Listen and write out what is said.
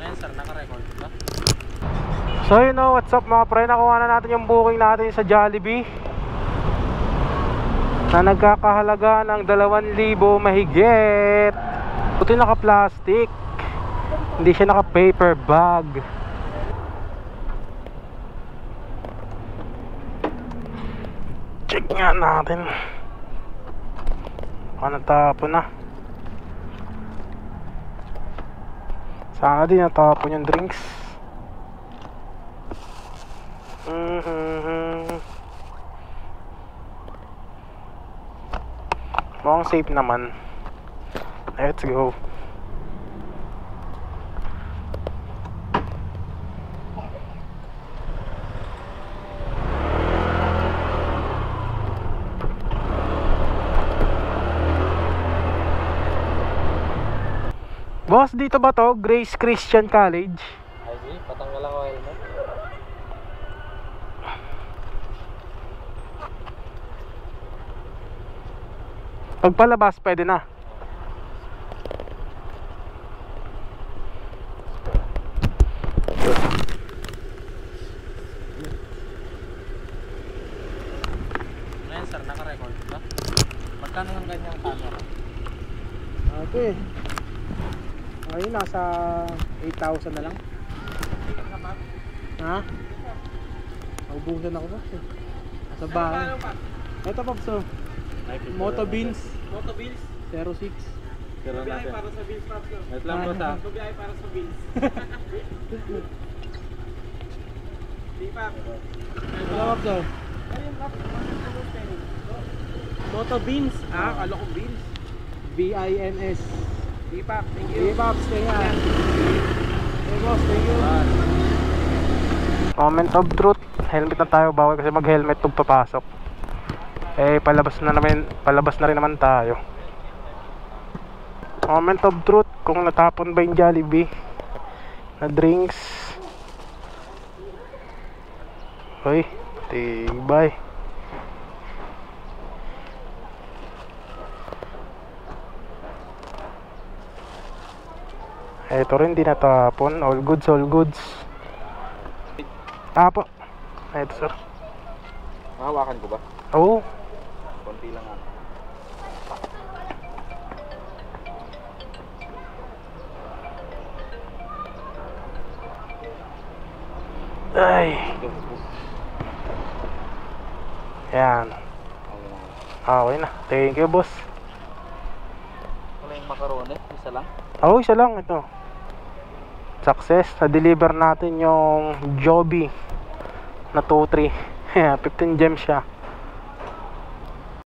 Ngayon sir, naka-record ba? So you know what's up mga pre, nakuha na natin yung booking natin sa Jollibee na nagkakahalaga ng 2,000 mahigit. Ito yung naka-plastic, hindi siya naka-paper bag. Check nga natin. Baka natapon na. Sana din natapon yung drinks. Mukhang safe naman. Let's go. Boss, dito ba to? Grace Christian College? Ay, sige, patanggal ako helmet. Pagpalabas, pwede na. Ngayon sir, naka-record ba? Magkano yung ganyang camera? Okay. Ayun, nasa 8,000 na lang. Ha? Naubusan ako ba? Nasa bahay. Ito pa so. Moto Beans Moto Bills? 06. Pero natin. Para sa Bills, Paps. Wait lang po sa. Biyahe para sa Bills. Di pa. Wala pa so. Ayun, Paps. Moto Beans. Kala ko Bills. B-I-N-S. Di pa, thank you. K-Pops, kaya. Hey boss, thank you. Moment of truth. Helmet na tayo, bawal kasi mag-helmet pag papasok. Eh, palabas na rin naman tayo. Moment of truth, kung natapon ba yung Jollibee na drinks. Hoy, tibay. Ito rin, di natapon. All goods, all goods. Tapo. Ito sir. Mahawakan ko ba? Oo. Konti lang ako. Ay. Yan. Okay na. Thank you boss. Wala yung macaroni? Isa lang? Oo, isa lang ito. Success. Na-deliver natin yung Joby na 2-3. 15 gems siya.